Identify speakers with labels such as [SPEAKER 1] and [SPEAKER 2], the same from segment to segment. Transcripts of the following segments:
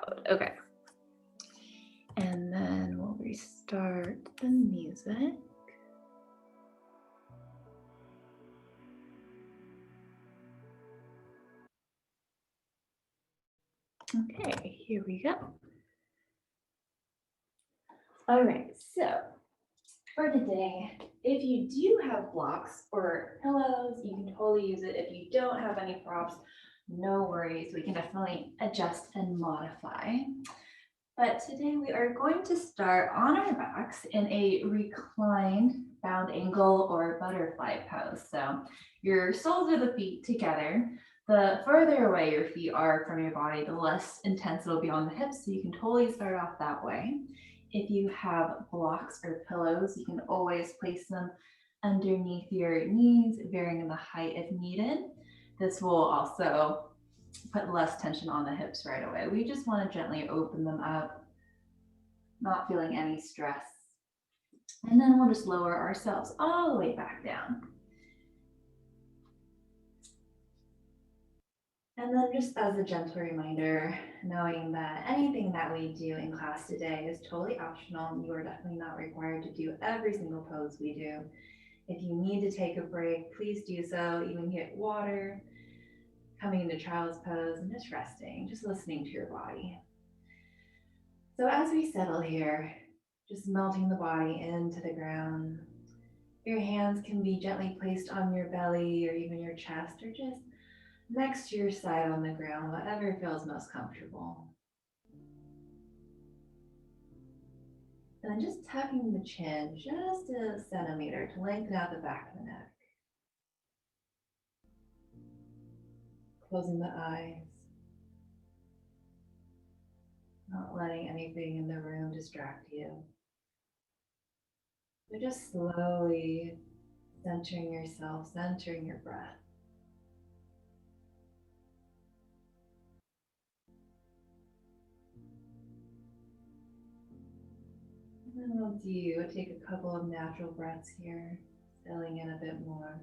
[SPEAKER 1] loud. Okay. And then we'll restart the music. Okay, here we go. All right, so for today, if you do have blocks or pillows, you can totally use it. If you don't have any props, no worries. We can definitely adjust and modify. But today we are going to start on our backs in a reclined bound angle or butterfly pose. So your soles of the feet together. The further away your feet are from your body, the less intense it'll be on the hips. So you can totally start off that way. If you have blocks or pillows, you can always place them underneath your knees, varying the height if needed. This will also put less tension on the hips right away. We just want to gently open them up, not feeling any stress. And then we'll just lower ourselves all the way back down. And then just as a gentle reminder, knowing that anything that we do in class today is totally optional. You are definitely not required to do every single pose we do. If you need to take a break, please do so. Even get water, coming into child's pose and just resting, just listening to your body. So as we settle here, just melting the body into the ground. Your hands can be gently placed on your belly or even your chest or just next to your side on the ground, whatever feels most comfortable. And then just tucking the chin just a centimeter to lengthen out the back of the neck. Closing the eyes. Not letting anything in the room distract you. So just slowly centering yourself, centering your breath. And then we'll take a couple of natural breaths here, settling in a bit more.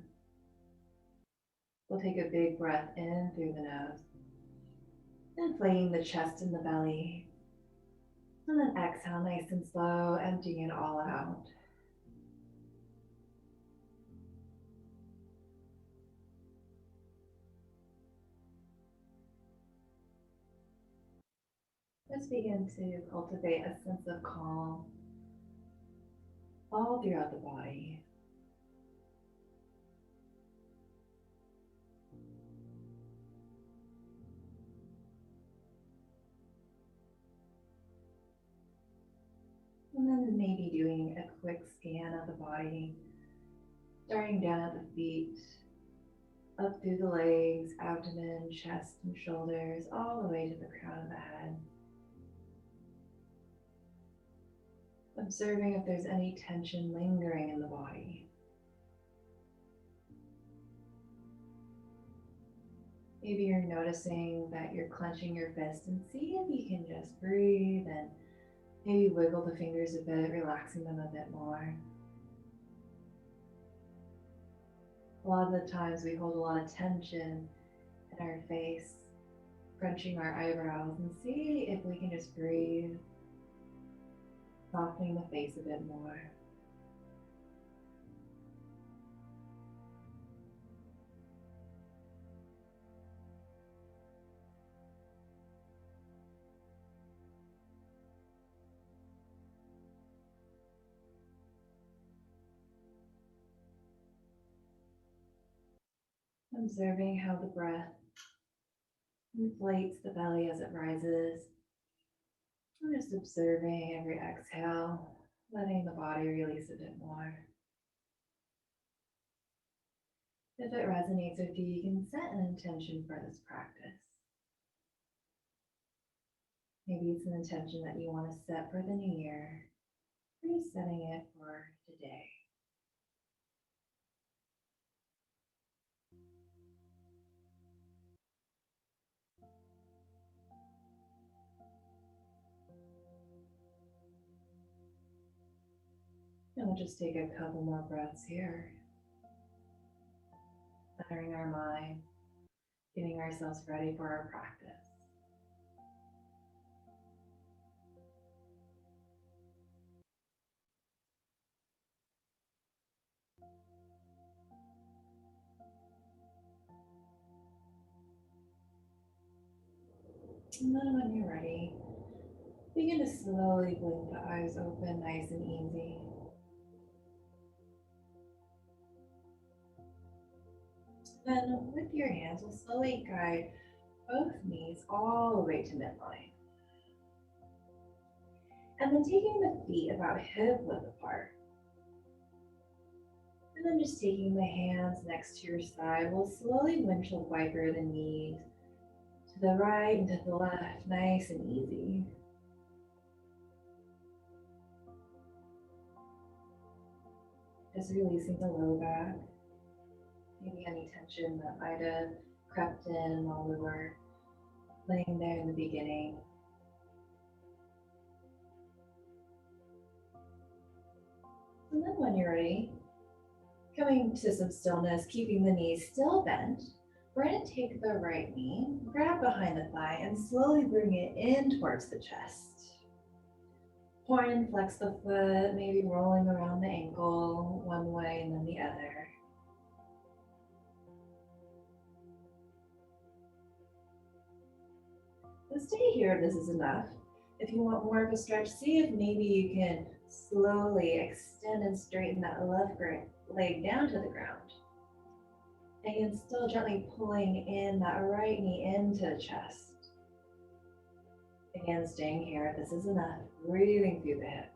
[SPEAKER 1] We'll take a big breath in through the nose, inflating the chest and the belly. And then exhale nice and slow, emptying it all out. Let's begin to cultivate a sense of calm all throughout the body. And then maybe doing a quick scan of the body, starting down at the feet, up through the legs, abdomen, chest, and shoulders, all the way to the crown of the head. Observing if there's any tension lingering in the body. Maybe you're noticing that you're clenching your fist, and see if you can just breathe and maybe wiggle the fingers a bit, relaxing them a bit more. A lot of the times we hold a lot of tension in our face, crunching our eyebrows, and see if we can just breathe, softening the face a bit more. Observing how the breath inflates the belly as it rises. I'm just observing every exhale, letting the body release a bit more. If it resonates with you, you can set an intention for this practice. Maybe it's an intention that you want to set for the new year, or just setting it for today. And we'll just take a couple more breaths here, centering our mind, getting ourselves ready for our practice. And then when you're ready, begin to slowly blink the eyes open, nice and easy. Then with your hands, we'll slowly guide both knees all the way to midline. And then taking the feet about hip width apart. And then just taking the hands next to your side, we'll slowly windshield wiper the knees to the right and to the left, nice and easy. Just releasing the low back, maybe any tension that might have crept in while we were laying there in the beginning. And then when you're ready, coming to some stillness, keeping the knees still bent, we're going to take the right knee, grab behind the thigh, and slowly bring it in towards the chest. Point and flex the foot, maybe rolling around the ankle one way and then the other. So stay here if this is enough. If you want more of a stretch, see if maybe you can slowly extend and straighten that left leg down to the ground. Again, still gently pulling in that right knee into the chest. Again, staying here, this is enough, breathing through the hip.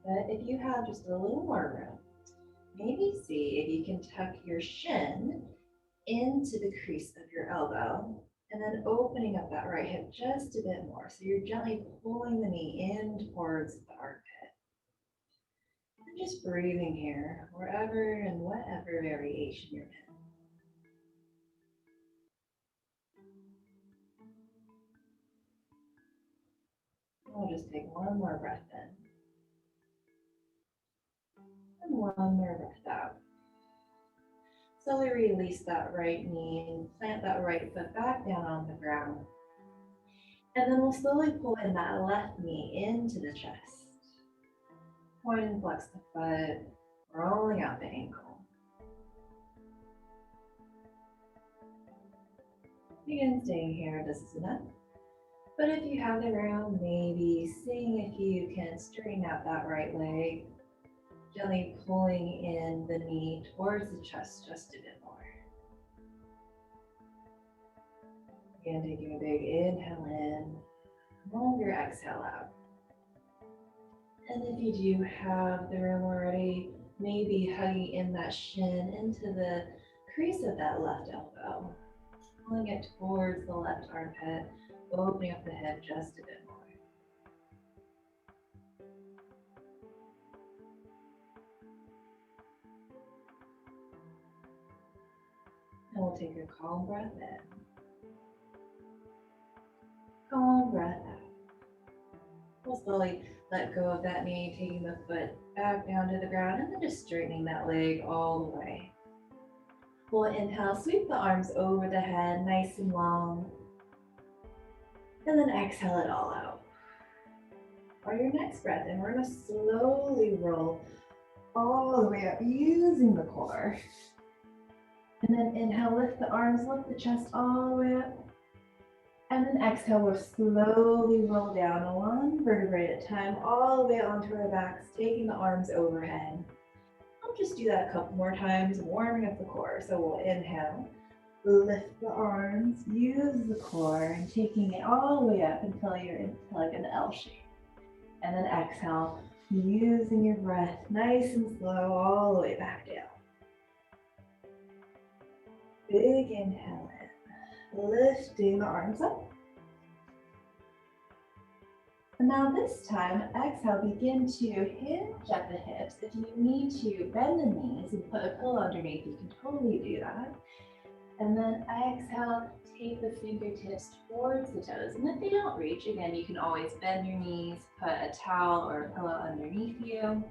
[SPEAKER 1] But if you have just a little more room, maybe see if you can tuck your shin into the crease of your elbow, and then opening up that right hip just a bit more. So you're gently pulling the knee in towards the armpit. And just breathing here, wherever and whatever variation you're in. We'll just take one more breath in. And one more breath out. Slowly release that right knee and plant that right foot back down on the ground. And then we'll slowly pull in that left knee into the chest. Point and flex the foot, rolling out the ankle. Again, staying here, this is enough. But if you have the room, maybe seeing if you can straighten out that right leg, gently pulling in the knee towards the chest just a bit more. Again, taking a big inhale in, longer exhale out. And if you do have the room already, maybe hugging in that shin into the crease of that left elbow, pulling it towards the left armpit, opening up the head just a bit more. And we'll take a calm breath in. Calm breath out. We'll slowly let go of that knee, taking the foot back down to the ground, and then just straightening that leg all the way. We'll inhale, sweep the arms over the head, nice and long. And then exhale it all out. For your next breath in, we're going to slowly roll all the way up using the core. And then inhale, lift the arms, lift the chest all the way up. And then exhale, we'll slowly roll down one vertebrae at a time, all the way onto our backs, taking the arms overhead. I'll just do that a couple more times, warming up the core. So we'll inhale, lift the arms, use the core, and taking it all the way up until you're into like an L shape. And then exhale, using your breath nice and slow all the way back down. Big inhale in, lifting the arms up. And now this time, exhale, begin to hinge at the hips. If you need to bend the knees and put a pillow underneath, you can totally do that. And then exhale, take the fingertips towards the toes. And if they don't reach, again, you can always bend your knees, put a towel or a pillow underneath you.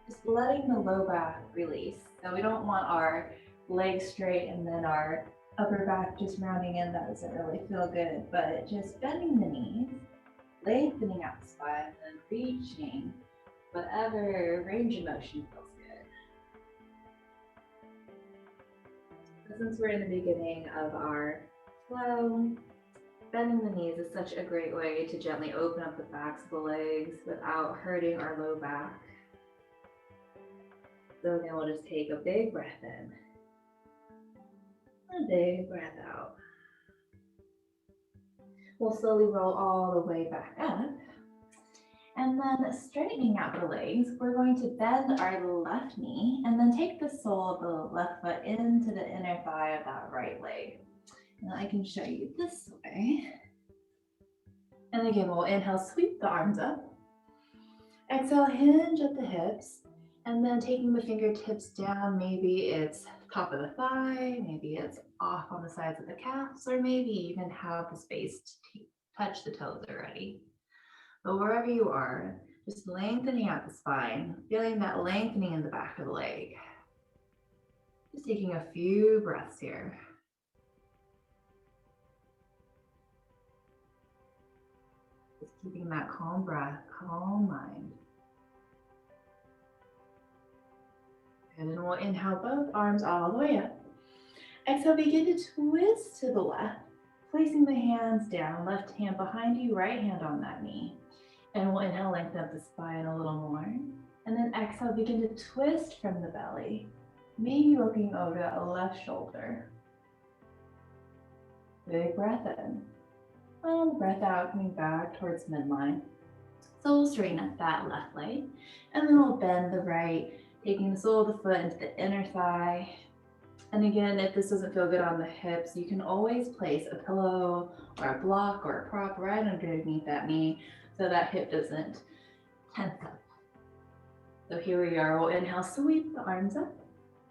[SPEAKER 1] Just letting the low back release. So we don't want our legs straight and then our upper back just rounding in. That doesn't really feel good, but just bending the knees, lengthening out the spine, and reaching whatever range of motion feels good. So since we're in the beginning of our flow, Bending the knees is such a great way to gently open up the backs of the legs without hurting our low back. So again, we'll just take a big breath in, a big breath out. We'll slowly roll all the way back up. And then straightening out the legs, we're going to bend our left knee and then take the sole of the left foot into the inner thigh of that right leg. And I can show you this way. And again, we'll inhale, sweep the arms up. Exhale, hinge at the hips. And then taking the fingertips down, maybe it's top of the thigh, maybe it's off on the sides of the calves, or maybe even have the space to touch the toes already. But wherever you are, just lengthening out the spine, feeling that lengthening in the back of the leg. Just taking a few breaths here. Just keeping that calm breath, calm mind. And then we'll inhale both arms all the way up. Exhale, begin to twist to the left, placing the hands down, left hand behind you, right hand on that knee. And we'll inhale, lengthen up the spine a little more. And then exhale, begin to twist from the belly, maybe looking over that left shoulder. Big breath in. And breath out, coming back towards midline. So we'll straighten up that left leg. And then we'll bend the right, taking the sole of the foot into the inner thigh. And again, if this doesn't feel good on the hips, you can always place a pillow or a block or a prop right underneath that knee so that hip doesn't tense up. So here we are, we'll inhale, sweep the arms up,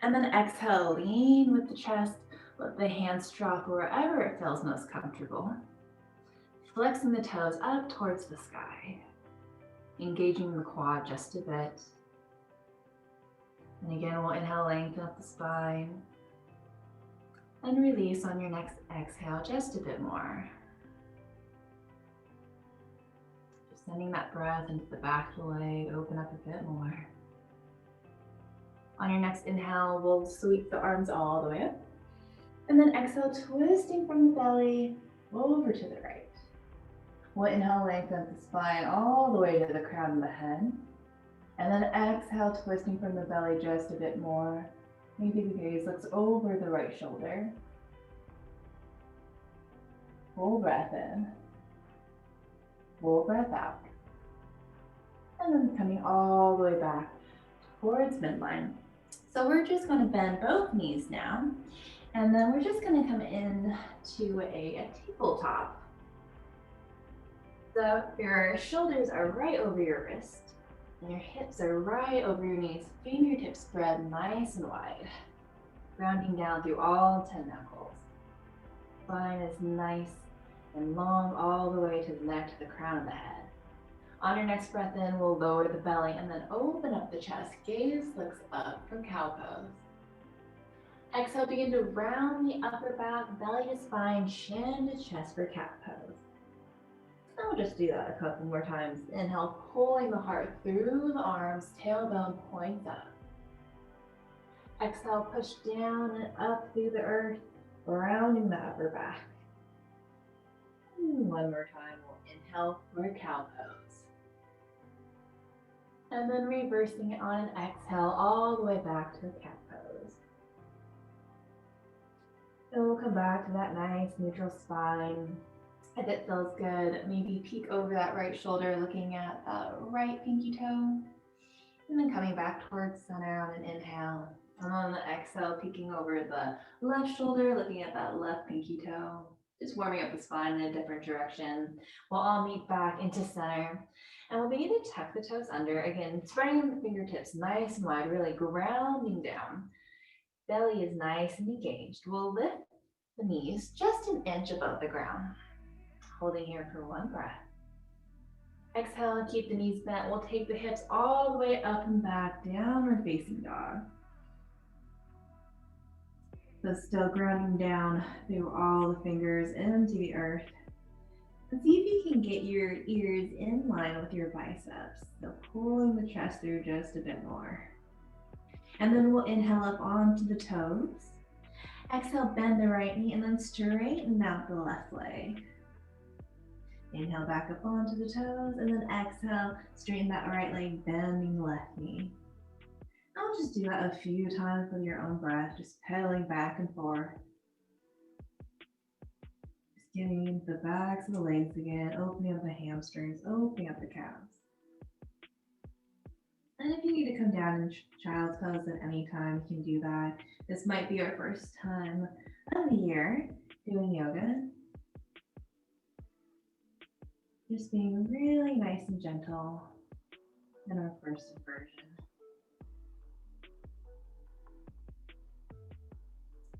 [SPEAKER 1] and then exhale, lean with the chest, let the hands drop wherever it feels most comfortable. Flexing the toes up towards the sky, engaging the quad just a bit. And again, we'll inhale, lengthen up the spine, and release on your next exhale just a bit more. Sending that breath into the back of the leg, open up a bit more. On your next inhale, we'll sweep the arms all the way up. And then exhale, twisting from the belly over to the right. We'll inhale, lengthen up the spine all the way to the crown of the head. And then exhale, twisting from the belly just a bit more. Maybe the gaze looks over the right shoulder. Full breath in. Full breath out. And then coming all the way back towards midline. So we're just going to bend both knees now. And then we're just going to come in to a tabletop. So your shoulders are right over your wrist. And your hips are right over your knees. Fingertips spread nice and wide. Grounding down through all 10 knuckles. Spine is nice and long all the way to the neck, to the crown of the head. On your next breath in, we'll lower the belly and then open up the chest. Gaze looks up from cow pose. Exhale, begin to round the upper back, belly to spine, chin to chest for cat pose. And we'll just do that a couple more times. Inhale, pulling the heart through the arms, tailbone points up. Exhale, push down and up through the earth, rounding the upper back. One more time, we'll inhale for cow pose. And then reversing it on an exhale all the way back to cat pose. And we'll come back to that nice neutral spine. If it feels good, maybe peek over that right shoulder, looking at that right pinky toe. And then coming back towards center on an inhale. And on the exhale, peeking over the left shoulder, looking at that left pinky toe. Just warming up the spine in a different direction. We'll all meet back into center. And we'll begin to tuck the toes under. Again, spreading the fingertips nice and wide, really grounding down. Belly is nice and engaged. We'll lift the knees just an inch above the ground. Holding here for one breath. Exhale and keep the knees bent. We'll take the hips all the way up and back, downward facing dog. So still grounding down through all the fingers into the earth. And see if you can get your ears in line with your biceps. So pulling the chest through just a bit more. And then we'll inhale up onto the toes. Exhale, bend the right knee and then straighten out the left leg. Inhale back up onto the toes, and then exhale, straighten that right leg, bending the left knee. I'll just do that a few times with your own breath, just pedaling back and forth. Just getting into the backs of the legs again, opening up the hamstrings, opening up the calves. And if you need to come down in child's pose at any time, you can do that. This might be our first time of the year doing yoga. Just being really nice and gentle in our first version.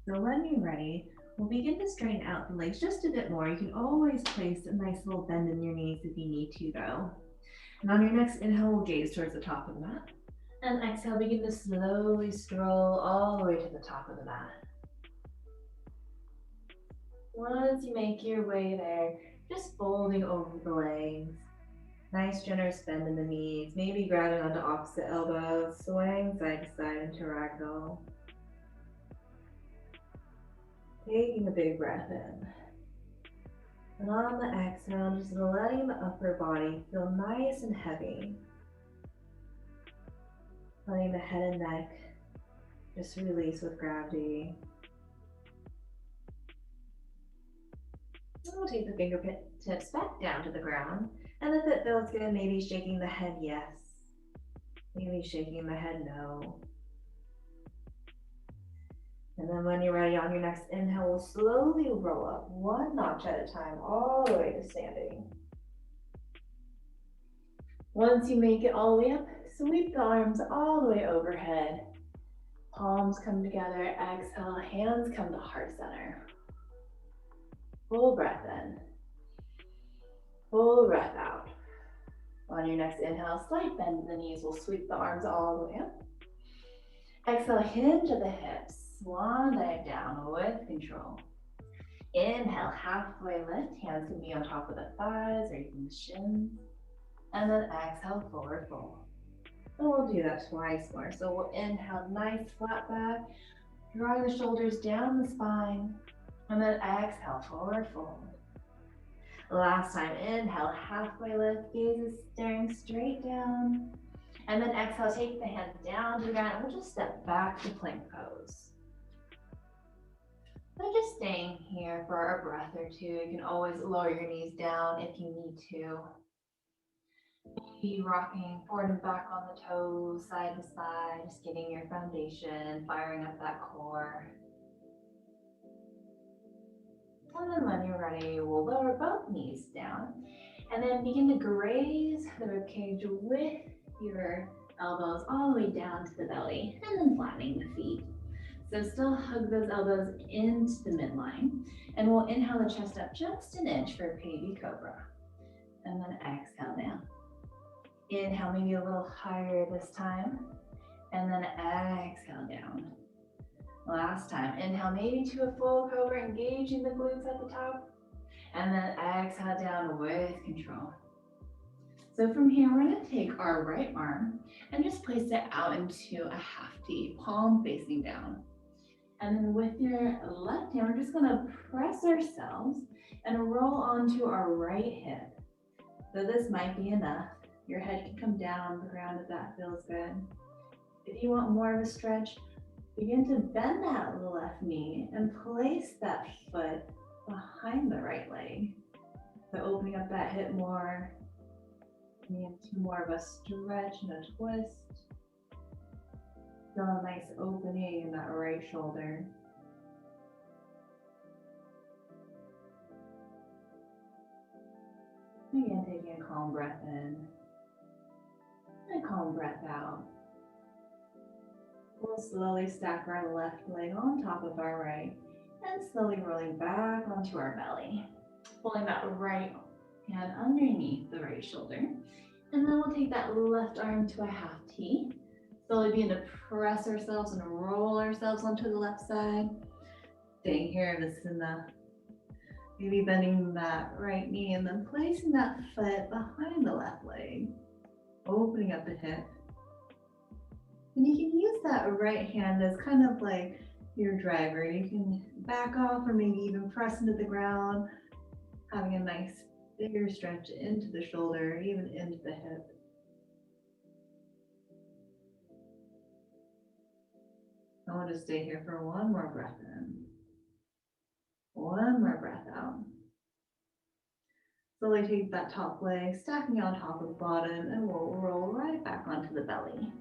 [SPEAKER 1] So when you're ready, we'll begin to straighten out the legs just a bit more. You can always place a nice little bend in your knees if you need to though. And on your next inhale, we'll gaze towards the top of the mat. And exhale, begin to slowly stroll all the way to the top of the mat. Once you make your way there, just folding over the legs. Nice generous bend in the knees, maybe grabbing onto opposite elbows, swaying side to side into ragdoll. Taking a big breath in. And on the exhale, just letting the upper body feel nice and heavy. Letting the head and neck just release with gravity. And we'll take the fingertips back down to the ground. And if it feels good, maybe shaking the head yes. Maybe shaking the head no. And then when you're ready on your next inhale, we'll slowly roll up one notch at a time, all the way to standing. Once you make it all the way up, sweep the arms all the way overhead. Palms come together, exhale, hands come to heart center. Full breath in. Full breath out. On your next inhale, slight bend in the knees. We'll sweep the arms all the way up. Exhale, hinge at the hips. Swan dive down with control. Inhale, halfway lift. Hands can be on top of the thighs or even the shins. And then exhale, forward fold. And we'll do that twice more. So we'll inhale, nice flat back. Drawing the shoulders down the spine. And then exhale, forward fold. Last time, inhale, halfway lift. Gaze is staring straight down. And then exhale, take the hands down to the ground. And we'll just step back to plank pose. So just staying here for a breath or two. You can always lower your knees down if you need to. Maybe rocking forward and back on the toes, side to side, just getting your foundation, firing up that core. And then when you're ready, we'll lower both knees down and then begin to graze the ribcage with your elbows all the way down to the belly and then flattening the feet. So still hug those elbows into the midline, and we'll inhale the chest up just an inch for baby cobra. And then exhale down. Inhale maybe a little higher this time, and then exhale down. Last time, inhale maybe to a full cobra, engaging the glutes at the top, and then exhale down with control. So from here, we're gonna take our right arm and just place it out into a half T, palm facing down. And then with your left hand, we're just gonna press ourselves and roll onto our right hip. So this might be enough. Your head can come down the ground if that feels good. If you want more of a stretch, begin to bend that left knee and place that foot behind the right leg. So opening up that hip more, into more of a stretch and a twist. Feel a nice opening in that right shoulder. Again, taking a calm breath in and a calm breath out. We'll slowly stack our left leg on top of our right and slowly rolling back onto our belly. Pulling that right hand underneath the right shoulder. And then we'll take that left arm to a half T. Slowly begin to press ourselves and roll ourselves onto the left side. Staying here, this is enough. Maybe bending that right knee and then placing that foot behind the left leg. Opening up the hip. And you can use that right hand as kind of like your driver. You can back off or maybe even press into the ground, having a nice Bigger stretch into the shoulder, even into the hip. I want to stay here for one more breath in. One more breath out. Slowly take that top leg, stacking it on top of the bottom, and we'll roll right back onto the belly.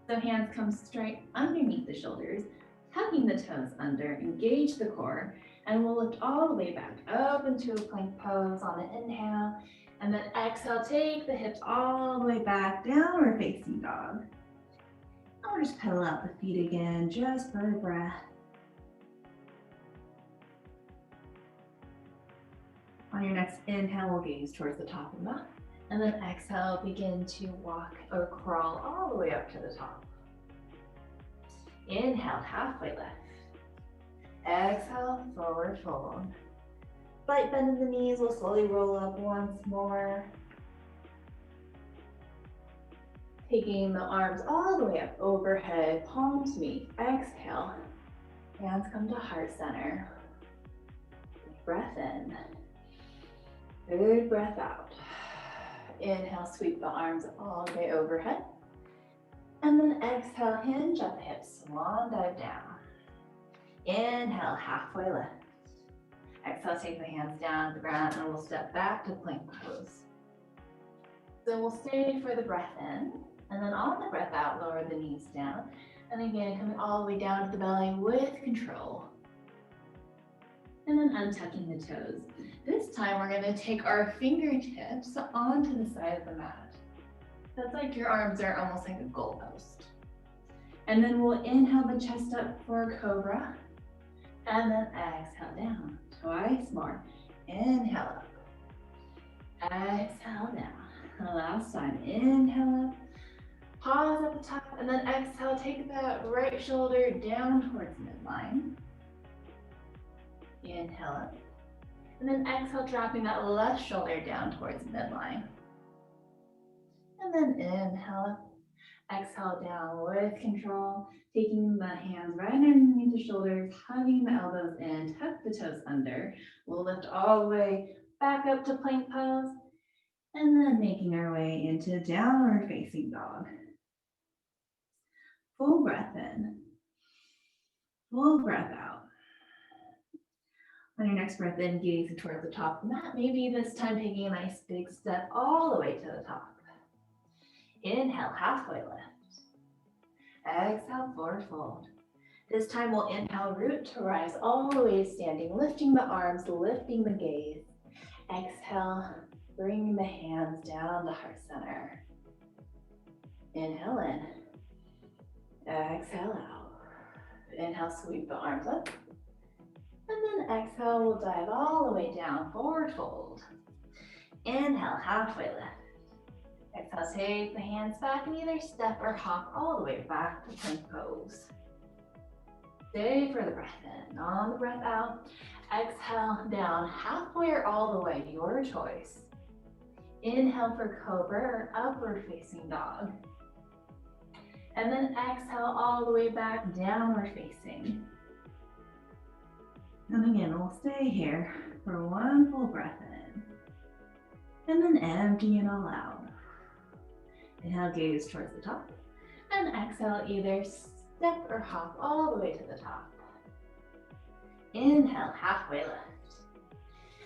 [SPEAKER 1] So hands come straight underneath the shoulders, tucking the toes under, engage the core, and we'll lift all the way back up into a plank pose on the inhale, and then exhale, take the hips all the way back, downward facing dog. And we'll just pedal out the feet again, just for a breath. On your next inhale, we'll gaze towards the top of the mat. And then exhale, begin to walk or crawl all the way up to the top. Inhale, halfway lift. Exhale, forward fold. Slight bend in the knees, we'll slowly roll up once more. Taking the arms all the way up overhead, palms meet. Exhale, hands come to heart center. Breath in. Good breath out. Inhale, sweep the arms all the way overhead. And then exhale, hinge at the hips, swan dive down. Inhale, halfway lift. Exhale, take the hands down to the ground and we'll step back to plank pose. So we'll stay for the breath in, and then on the breath out, lower the knees down. And again, coming all the way down to the belly with control. And then untucking the toes. This time we're going to take our fingertips onto the side of the mat. That's like your arms are almost like a goalpost. And then we'll inhale the chest up for cobra. And then exhale down. Twice more. Inhale up. Exhale down. Last time. Inhale up. Pause at the top. And then exhale. Take that right shoulder down towards midline. Inhale up. And then exhale, dropping that left shoulder down towards midline. And then inhale up. Exhale down with control, taking the hands right underneath the shoulders, hugging the elbows in, tuck the toes under. We'll lift all the way back up to plank pose, and then making our way into downward facing dog. Full breath in, full breath out. On your next breath in, gazing towards the top of the mat, maybe this time taking a nice big step all the way to the top. Inhale, halfway lift. Exhale, forward fold. This time we'll inhale, root to rise all the way standing, lifting the arms, lifting the gaze. Exhale, bringing the hands down to heart center. Inhale in. Exhale out. Inhale, sweep the arms up. And then exhale, we'll dive all the way down, forward fold. Inhale, halfway lift. Exhale, take the hands back and either step or hop all the way back to plank pose. Stay for the breath in. On the breath out, exhale down halfway or all the way, your choice. Inhale for cobra or upward facing dog. And then exhale all the way back, downward facing. And again, we'll stay here for one full breath in. And then empty it all out. Inhale, gaze towards the top. And exhale, either step or hop all the way to the top. Inhale, halfway lift.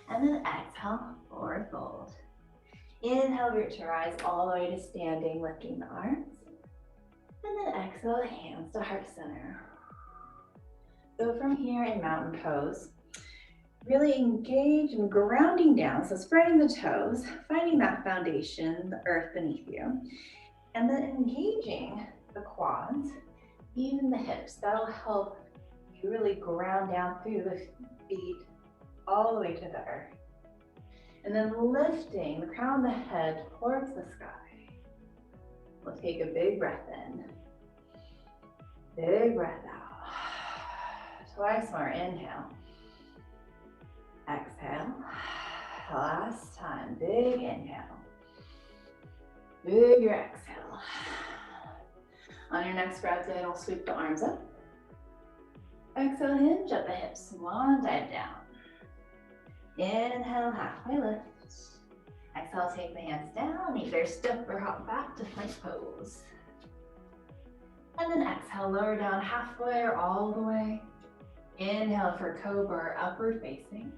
[SPEAKER 1] And then exhale, forward fold. Inhale, root to rise all the way to standing, lifting the arms. And then exhale, hands to heart center. So from here in mountain pose, really engage in grounding down. So spreading the toes, finding that foundation, the earth beneath you. And then engaging the quads, even the hips. That'll help you really ground down through the feet all the way to the earth. And then lifting the crown of the head towards the sky. We'll take a big breath in. Big breath out. Twice more, inhale. Exhale. Last time, big inhale. Bigger exhale. On your next breath in, we'll sweep the arms up. Exhale, hinge at the hips, swan dive down. Inhale, halfway lift. Exhale, take the hands down, either step or hop back to plank pose. And then exhale, lower down halfway or all the way. Inhale for cobra or upward facing.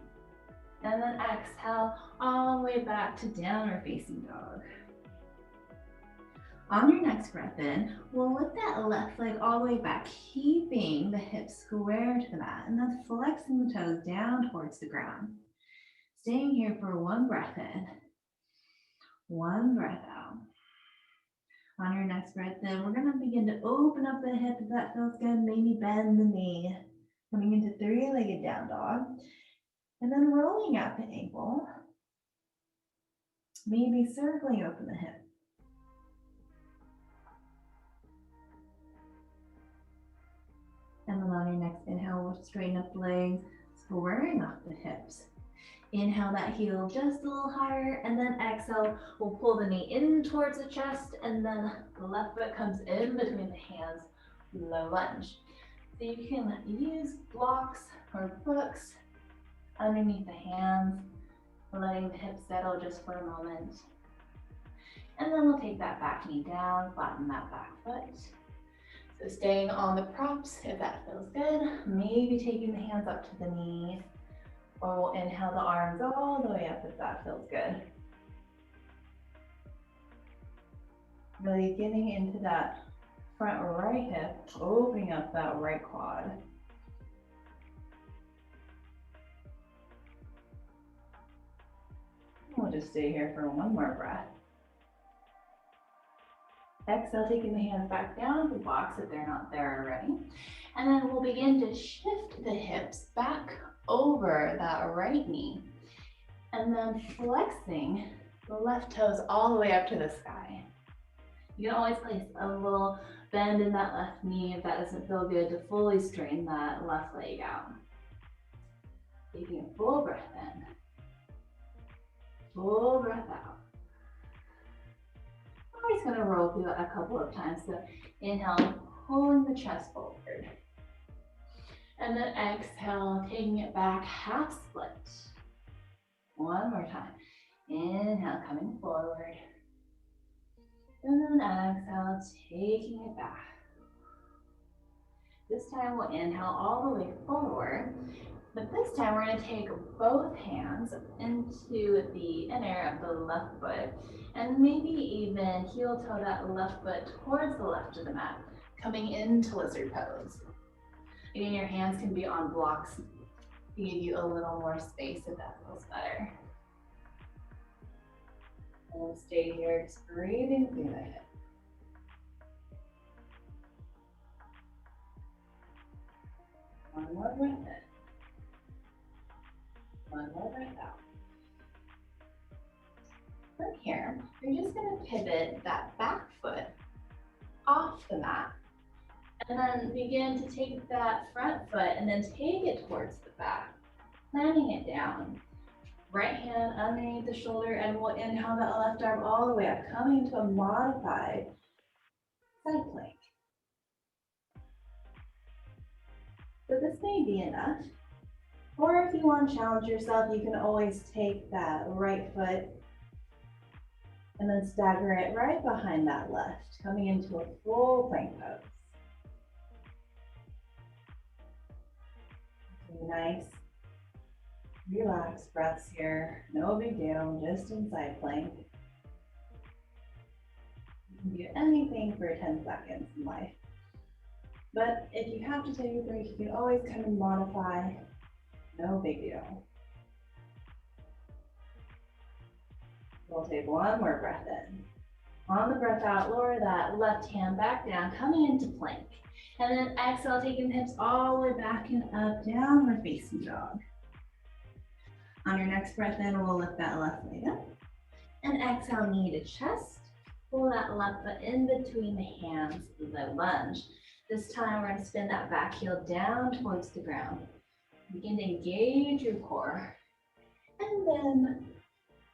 [SPEAKER 1] And then exhale all the way back to downward facing dog. On your next breath in, we'll lift that left leg all the way back, keeping the hips square to the mat, and then flexing the toes down towards the ground. Staying here for one breath in, one breath out. On your next breath in, we're gonna begin to open up the hip if that feels good, maybe bend the knee. Coming into three-legged down dog, and then rolling out the ankle, maybe circling open the hip. And then on your next inhale, we'll straighten up the legs, squaring off the hips. Inhale that heel just a little higher, and then exhale, we'll pull the knee in towards the chest, and then the left foot comes in between the hands, low lunge. So you can use blocks or books underneath the hands, letting the hips settle just for a moment. And then we'll take that back knee down, flatten that back foot. So staying on the props if that feels good. Maybe taking the hands up to the knees, or we'll inhale the arms all the way up if that feels good. Really getting into that front right hip, opening up that right quad. We'll just stay here for one more breath. Exhale, taking the hands back down the blocks if they're not there already. And then we'll begin to shift the hips back over that right knee. And then flexing the left toes all the way up to the sky. You can always place a little bend in that left knee if that doesn't feel good to fully straighten that left leg out. Taking a full breath in. Full breath out. I'm just gonna roll through that a couple of times. So inhale, pulling the chest forward. And then exhale, taking it back, half split. One more time. Inhale, coming forward. And then exhale, taking it back. This time we'll inhale all the way forward. But this time we're going to take both hands into the inner of the left foot and maybe even heel toe that left foot towards the left of the mat, coming into lizard pose. Again, your hands can be on blocks to give you a little more space if that feels better. And we'll stay here, just breathing through the hip. One more breath in. One more breath out. From here, you're just going to pivot that back foot off the mat and then begin to take that front foot and then take it towards the back, planting it down. Right hand underneath the shoulder, and we'll inhale that left arm all the way up, coming into a modified side plank. So this may be enough. Or if you want to challenge yourself, you can always take that right foot and then stagger it right behind that left, coming into a full plank pose. Nice, relaxed breaths here. No big deal, just in side plank. You can do anything for 10 seconds in life. But if you have to take a break, you can always come and modify. No big deal. We'll take one more breath in. On the breath out, lower that left hand back down, coming into plank. And then exhale, taking the hips all the way back and up, downward facing dog. On your next breath in, we'll lift that left leg up. And exhale, knee to chest. Pull that left foot in between the hands, low lunge. This time, we're going to spin that back heel down towards the ground. Begin to engage your core. And then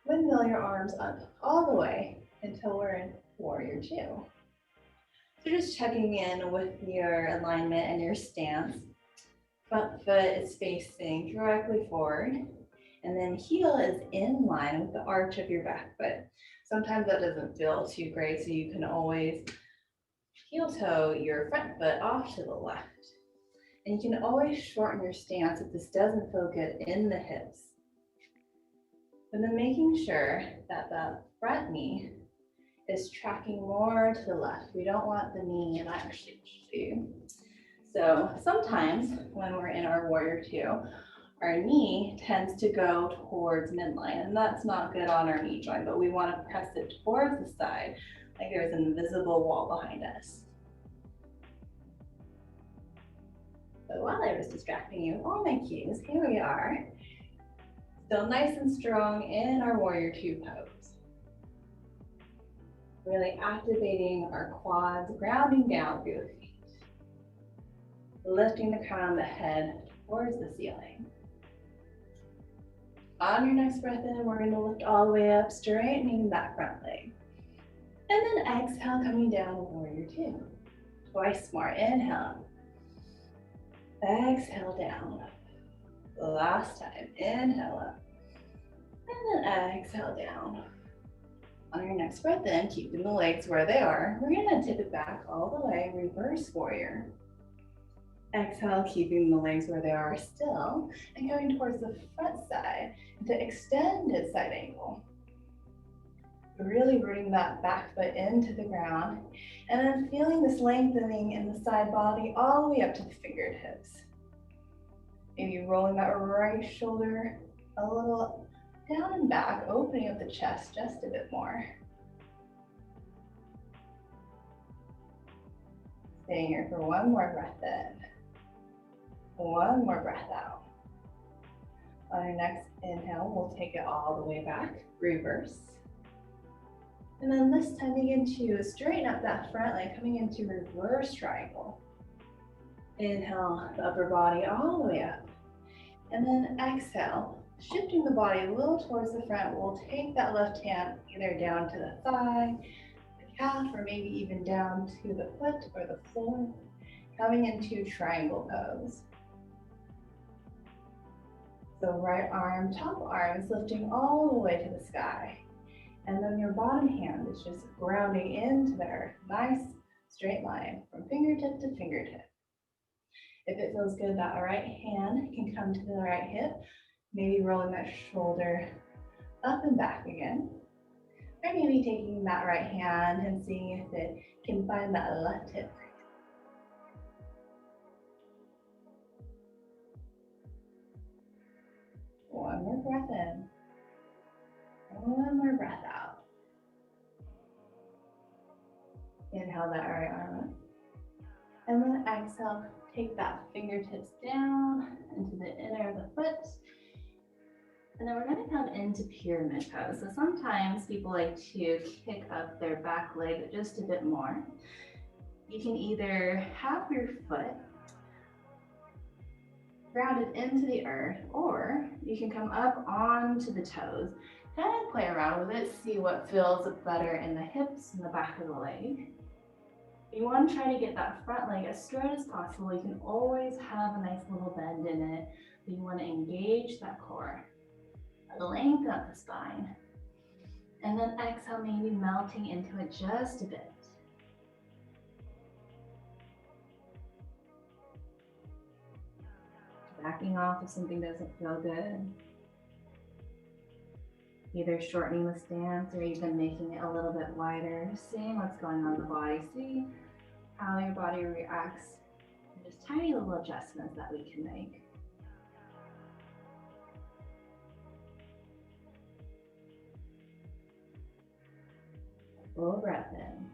[SPEAKER 1] windmill your arms up all the way until we're in warrior two. So just checking in with your alignment and your stance. Front foot is facing directly forward. And then heel is in line with the arch of your back foot. Sometimes that doesn't feel too great, so you can always heel toe your front foot off to the left. And you can always shorten your stance if this doesn't feel good in the hips. And then making sure that the front knee is tracking more to the left. We don't want the knee, and I actually do. So sometimes when we're in our warrior two, our knee tends to go towards midline, and that's not good on our knee joint, but we want to press it towards the side, like there's an invisible wall behind us. So while I was distracting you with all my cues, here we are. Still nice and strong in our warrior two pose. Really activating our quads, grounding down through the feet. Lifting the crown of the head towards the ceiling. On your next breath in, we're going to lift all the way up, straightening that front leg. And then exhale, coming down with warrior two. Twice more, inhale. Exhale down. Last time, inhale up. And then exhale down. On your next breath in, keeping the legs where they are, we're going to tip it back all the way, reverse warrior. Exhale, keeping the legs where they are still, and going towards the front side into extended side angle. Really rooting that back foot into the ground, and then feeling this lengthening in the side body all the way up to the fingertips. Maybe rolling that right shoulder a little down and back, opening up the chest just a bit more. Staying here for one more breath in. One more breath out. On your next inhale, we'll take it all the way back, reverse. And then this time begin to straighten up that front leg, coming into reverse triangle. Inhale the upper body all the way up. And then exhale, shifting the body a little towards the front. We'll take that left hand either down to the thigh, the calf, or maybe even down to the foot or the floor, coming into triangle pose. So right arm, top arm is lifting all the way to the sky. And then your bottom hand is just grounding into the earth. Nice straight line from fingertip to fingertip. If it feels good, that right hand can come to the right hip, maybe rolling that shoulder up and back again. Or maybe taking that right hand and seeing if it can find that left hip. One more breath in. One more breath out. Inhale that right arm up. And then exhale, take that fingertips down into the inner of the foot. And then we're going to come into pyramid pose. So sometimes people like to kick up their back leg just a bit more. You can either have your foot grounded into the earth, or you can come up onto the toes, kind of play around with it, see what feels better in the hips and the back of the leg. You want to try to get that front leg as straight as possible. You can always have a nice little bend in it, but you want to engage that core. Lengthen up the spine. And then exhale, maybe melting into it just a bit. Backing off if something doesn't feel good. Either shortening the stance or even making it a little bit wider. Seeing what's going on in the body. See how your body reacts. And just tiny little adjustments that we can make. Full breath in.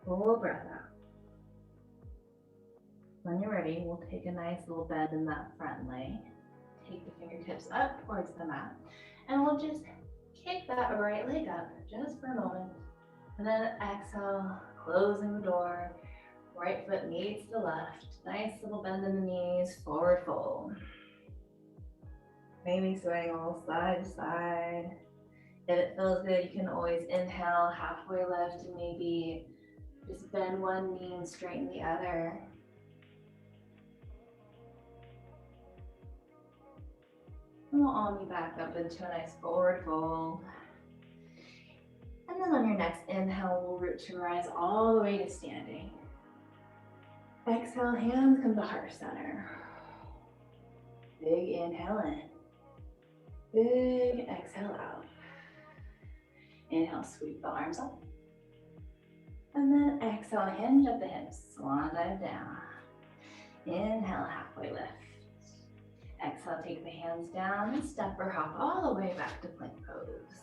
[SPEAKER 1] Full breath out. When you're ready, we'll take a nice little bend in that front leg. Take the fingertips up towards the mat. And we'll just kick that right leg up just for a moment. And then exhale, closing the door. Right foot meets the left. Nice little bend in the knees, forward fold. Maybe swaying a little side to side. If it feels good, you can always inhale, halfway lift, and maybe just bend one knee and straighten the other. And we'll arm you back up into a nice forward fold. And then on your next inhale, we'll root to rise all the way to standing. Exhale, hands come to heart center. Big inhale in. Big exhale out. Inhale, sweep the arms up. And then exhale, hinge at the hips, swan dive down. Inhale, halfway lift. Exhale, take the hands down and step or hop all the way back to plank pose.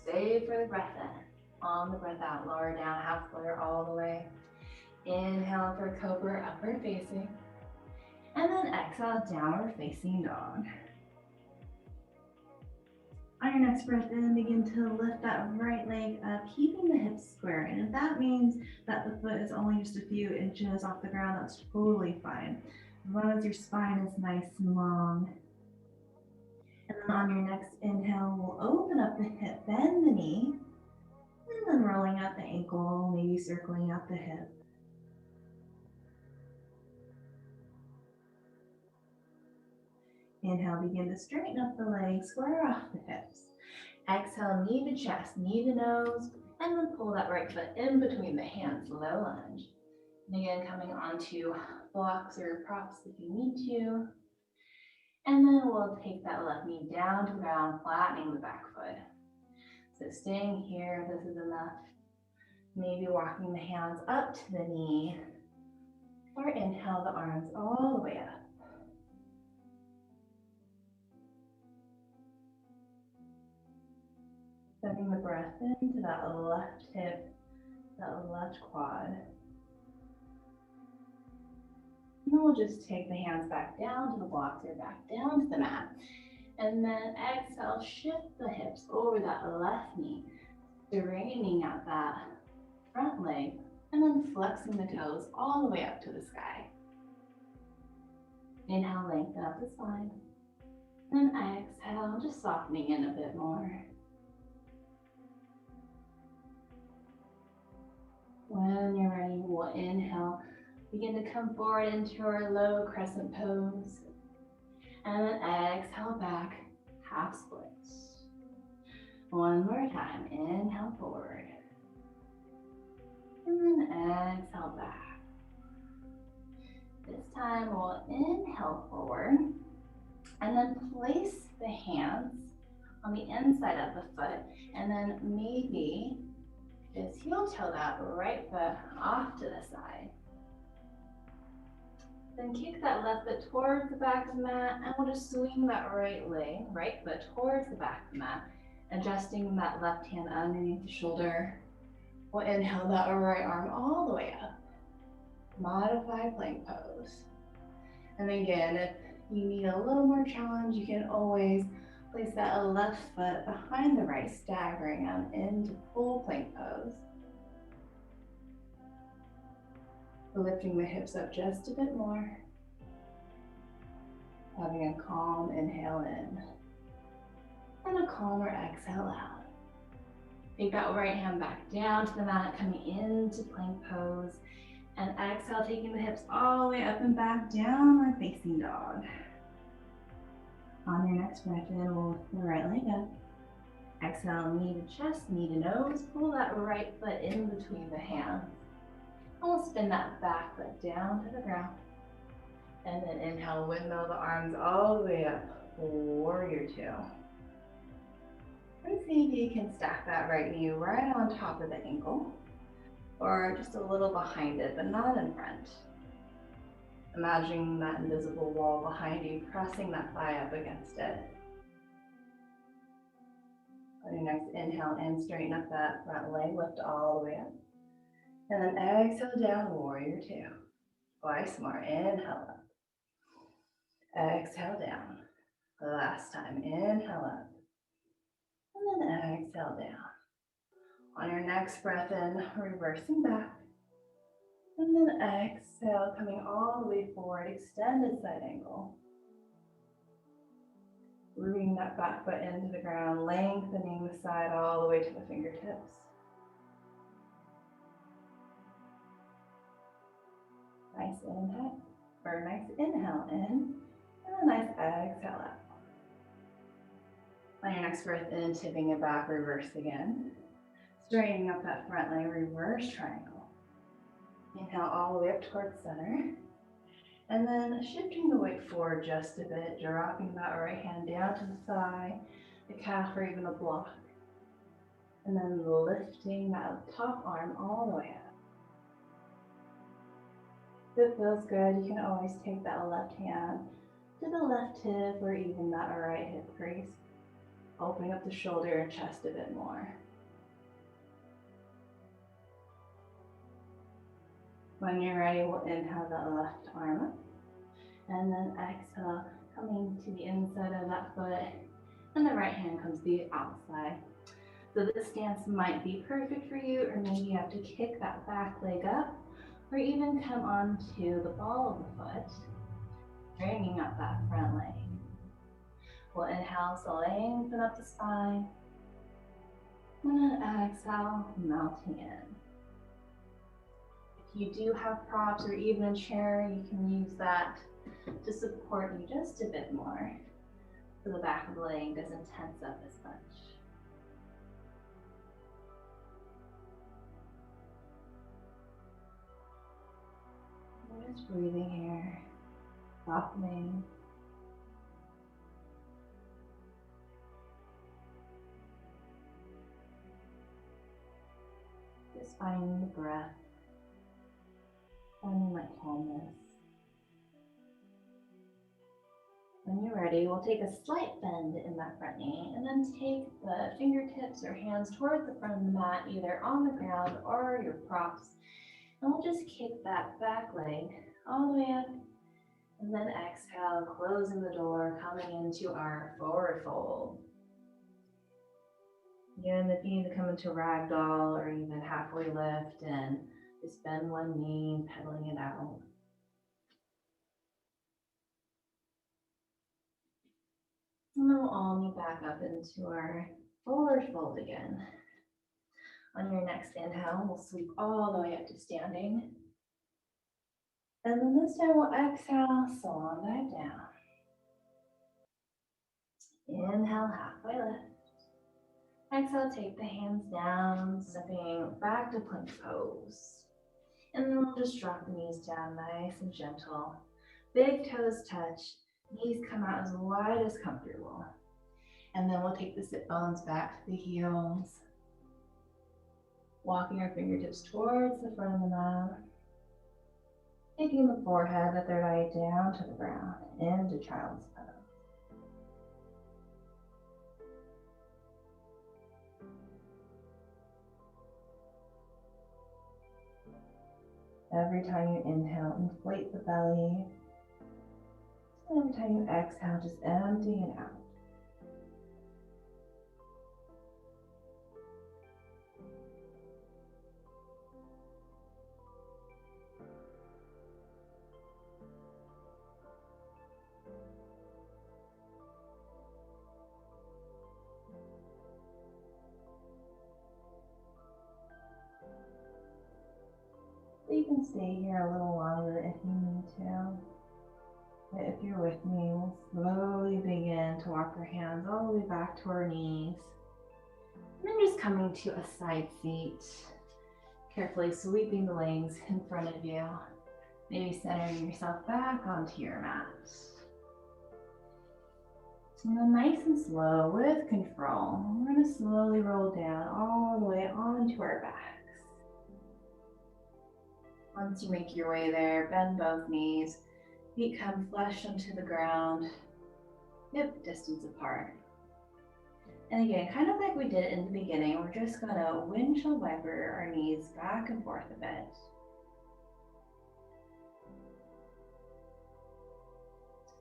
[SPEAKER 1] Stay for the breath in. On the breath out, lower down, half square all the way. Inhale for cobra, upward facing. And then exhale, downward facing dog. On your next breath in, begin to lift that right leg up, keeping the hips square. And if that means that the foot is only just a few inches off the ground, that's totally fine. As long as your spine is nice and long. And then on your next inhale, we'll open up the hip, bend the knee, and then rolling out the ankle, maybe circling out the hip. Inhale, begin to straighten up the legs, square off the hips. Exhale, knee to chest, knee to nose, and then pull that right foot in between the hands, low lunge. And again, coming onto blocks or props if you need to. And then we'll take that left knee down to the ground, flattening the back foot. So staying here, this is enough. Maybe walking the hands up to the knee, or inhale the arms all the way up. Sending the breath into that left hip, that left quad. And then we'll just take the hands back down to the blocks or back down to the mat. And then exhale, shift the hips over that left knee, straightening out that front leg, and then flexing the toes all the way up to the sky. Inhale, lengthen up the spine. And exhale, just softening in a bit more. When you're ready, we'll inhale. Begin to come forward into our low crescent pose. And then exhale back, half splits. One more time, inhale forward. And then exhale back. This time we'll inhale forward. And then place the hands on the inside of the foot. And then maybe just heel toe that right foot off to the side. Then kick that left foot towards the back of the mat, and we'll just swing that right foot towards the back of the mat, adjusting that left hand underneath the shoulder. We'll inhale that right arm all the way up. Modified plank pose. And again, if you need a little more challenge, you can always place that left foot behind the right, staggering out into full plank pose. Lifting the hips up just a bit more. Having a calm inhale in. And a calmer exhale out. Take that right hand back down to the mat, coming into plank pose. And exhale, taking the hips all the way up and back, downward facing dog. On your next breath in, we'll lift the right leg up. Exhale, knee to chest, knee to nose. Pull that right foot in between the hands. And we'll spin that back foot down to the ground. And then inhale, windmill the arms all the way up. Warrior two. And see if you can stack that right knee right on top of the ankle. Or just a little behind it, but not in front. Imagining that invisible wall behind you, pressing that thigh up against it. On your next inhale in, straighten up that front leg, lift all the way up. And then exhale down, warrior two. Twice more, inhale up. Exhale down. Last time, inhale up. And then exhale down. On your next breath in, reversing back. And then exhale, coming all the way forward, extended side angle. Rooting that back foot into the ground, lengthening the side all the way to the fingertips. Nice inhale in, and And a nice exhale out. On your next breath in, tipping it back, reverse again. Straightening up that front leg, reverse triangle. Inhale all the way up towards center. And then shifting the weight forward just a bit, dropping that right hand down to the thigh, the calf, or even a block. And then lifting that top arm all the way up. If it feels good, you can always take that left hand to the left hip or even that right hip crease, opening up the shoulder and chest a bit more. When you're ready, we'll inhale that left arm up, and then exhale, coming to the inside of that foot, and the right hand comes to the outside. So this stance might be perfect for you, or maybe you have to kick that back leg up, or even come onto the ball of the foot, straightening up that front leg. We'll inhale, so lengthen up the spine, and then exhale, melting in. If you do have props or even a chair, you can use that to support you just a bit more, so the back of the leg doesn't tense up as much. We're just breathing here, softening. Just finding the breath, finding that calmness. When you're ready, we'll take a slight bend in that front knee and then take the fingertips or hands towards the front of the mat, either on the ground or your props. And we'll just kick that back leg all the way up, and then exhale, closing the door, coming into our forward fold. Again, if you need to come into ragdoll or even halfway lift, and just bend one knee, pedaling it out. And then we'll all meet back up into our forward fold again. On your next inhale, we'll sweep all the way up to standing. And then this time we'll exhale, swan back down. Inhale, halfway lift. Exhale, take the hands down, stepping back to plank pose. And then we'll just drop the knees down nice and gentle. Big toes touch, knees come out as wide as comfortable. And then we'll take the sit bones back to the heels. Walking our fingertips towards the front of the mat. Taking the forehead, the third eye down to the ground, into child's pose. Every time you inhale, inflate the belly. And every time you exhale, just emptying it out. So you can stay here a little longer if you need to. But if you're with me, we'll slowly begin to walk our hands all the way back to our knees. And then just coming to a side seat. Carefully sweeping the legs in front of you. Maybe centering yourself back onto your mat. And then nice and slow, with control, we're going to slowly roll down all the way onto our backs. Once you make your way there, bend both knees. Feet come flush onto the ground, hip distance apart. And again, kind of like we did in the beginning, we're just going to windshield wiper our knees back and forth a bit.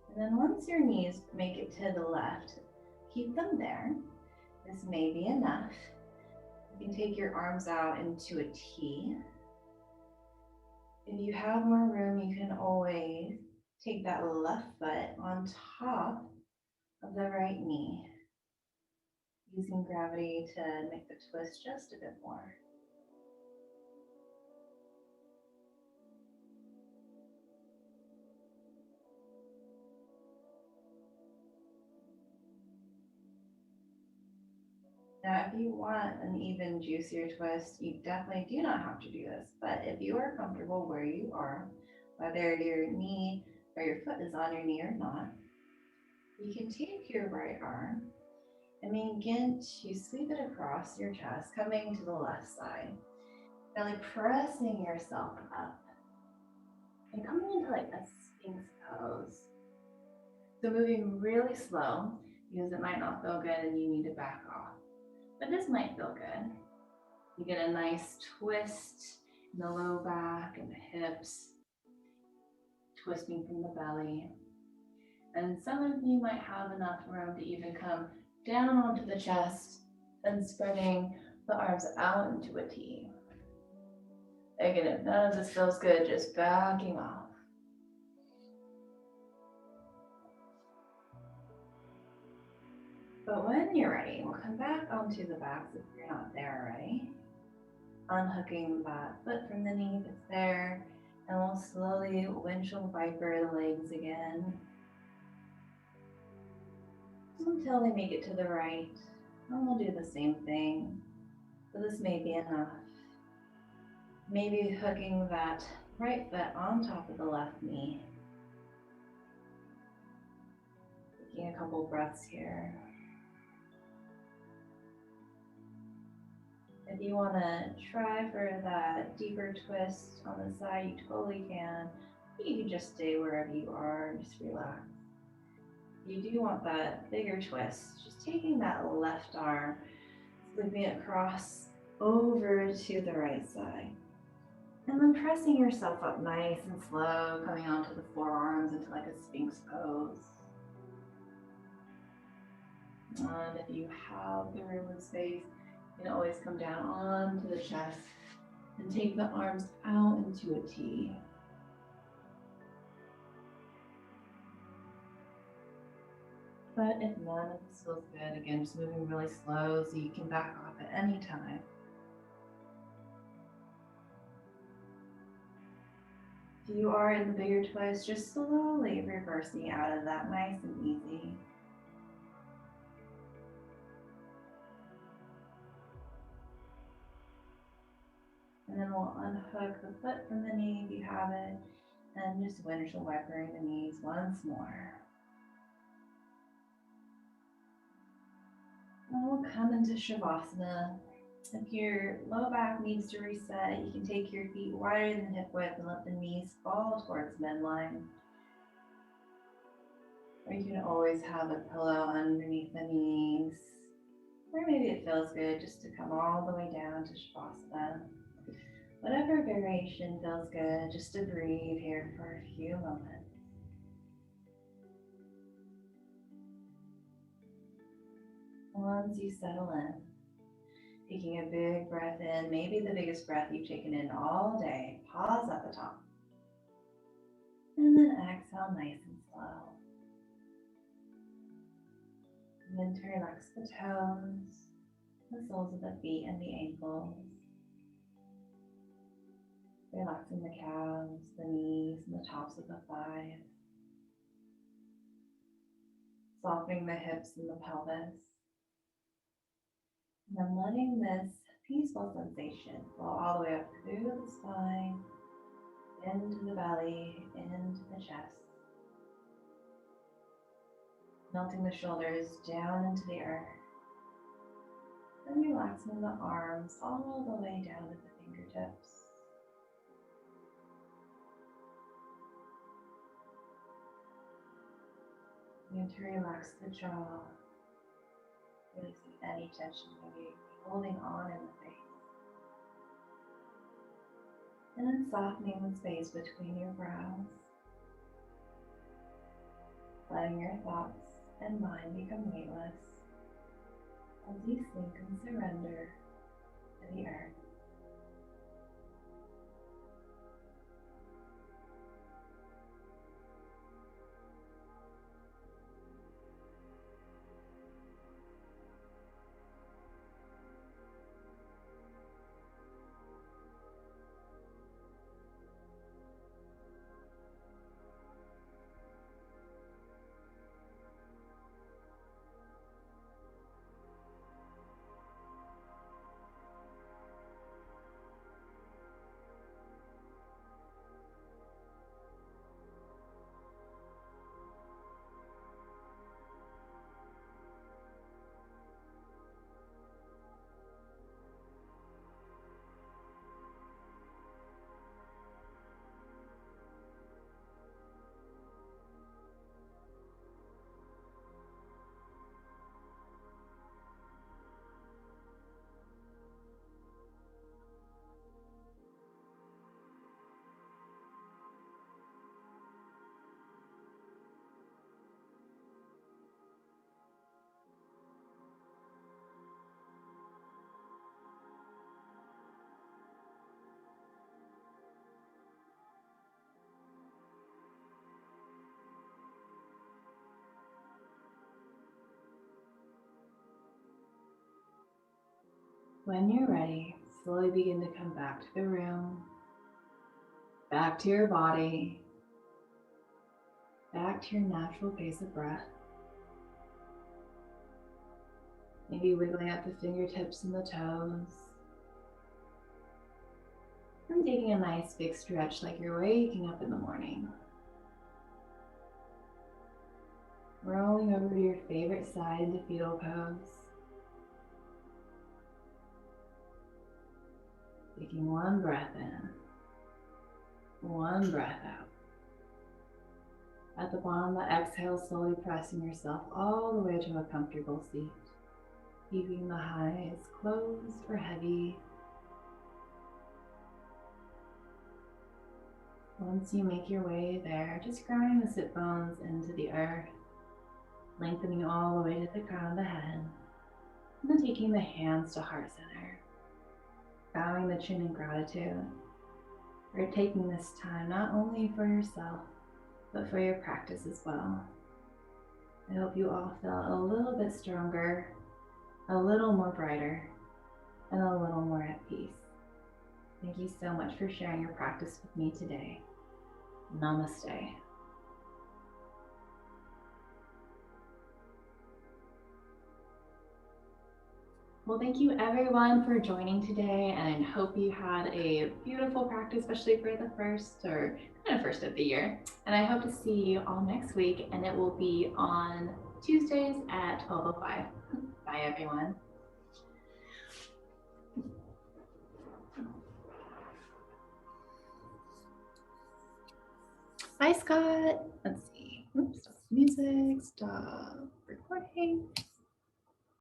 [SPEAKER 1] And then once your knees make it to the left, keep them there. This may be enough. You can take your arms out into a T. If you have more room, you can always take that left foot on top of the right knee, using gravity to make the twist just a bit more. Now, if you want an even juicier twist, you definitely do not have to do this. But if you are comfortable where you are, whether your knee or your foot is on your knee or not, you can take your right arm and begin to sweep it across your chest, coming to the left side. Really pressing yourself up and coming into like a Sphinx pose. So moving really slow because it might not feel good and you need to back off. But this might feel good. You get a nice twist in the low back and the hips, twisting from the belly. And some of you might have enough room to even come down onto the chest and spreading the arms out into a T. Again, if none of this feels good, just backing off. But when you're ready, we'll come back onto the backs if you're not there already. Unhooking that foot from the knee that's there, and we'll slowly windshield wiper the legs again until we make it to the right. And we'll do the same thing. So this may be enough. Maybe hooking that right foot on top of the left knee. Taking a couple breaths here. If you want to try for that deeper twist on the side, you totally can. You can just stay wherever you are, just relax. If you do want that bigger twist, just taking that left arm, sweeping it across over to the right side. And then pressing yourself up nice and slow, coming onto the forearms into like a Sphinx pose. And if you have the room and space, you can always come down onto the chest and take the arms out into a T. But if none of this feels good, again, just moving really slow so you can back off at any time. If you are in the bigger twist, just slowly reversing out of that nice and easy. And then we'll unhook the foot from the knee if you have it, and just windshield wipering the knees once more. And we'll come into Shavasana. If your low back needs to reset, you can take your feet wider than hip width and let the knees fall towards midline. Or you can always have a pillow underneath the knees. Or maybe it feels good just to come all the way down to Shavasana. Whatever variation feels good, just to breathe here for a few moments. Once you settle in, taking a big breath in, maybe the biggest breath you've taken in all day, pause at the top. And then exhale nice and slow. And then to relax the toes, the soles of the feet and the ankles. Relaxing the calves, the knees, and the tops of the thighs. Softening the hips and the pelvis. And then letting this peaceful sensation flow all the way up through the spine, into the belly, into the chest. Melting the shoulders down into the earth. And relaxing the arms all the way down to the fingertips. And to relax the jaw. Releasing any tension you may be holding on in the face. And then softening the space between your brows. Letting your thoughts and mind become weightless as you sink and surrender to the earth. When you're ready, slowly begin to come back to the room, back to your body, back to your natural pace of breath. Maybe wiggling out the fingertips and the toes. And taking a nice big stretch like you're waking up in the morning. Rolling over to your favorite side into fetal pose. Taking one breath in, one breath out. At the bottom of the exhale, slowly pressing yourself all the way to a comfortable seat. Keeping the eyes closed or heavy. Once you make your way there, just grounding the sit bones into the earth, lengthening all the way to the crown of the head, and then taking the hands to heart center. Bowing the chin in gratitude for taking this time not only for yourself, but for your practice as well. I hope you all feel a little bit stronger, a little more brighter, and a little more at peace. Thank you so much for sharing your practice with me today. Namaste. Well, thank you everyone for joining today, and I hope you had a beautiful practice, especially for the first of the year. And I hope to see you all next week, and it will be on Tuesdays at 12:05. Bye everyone. Bye Scott. Let's see. Oops, stop music, stop recording.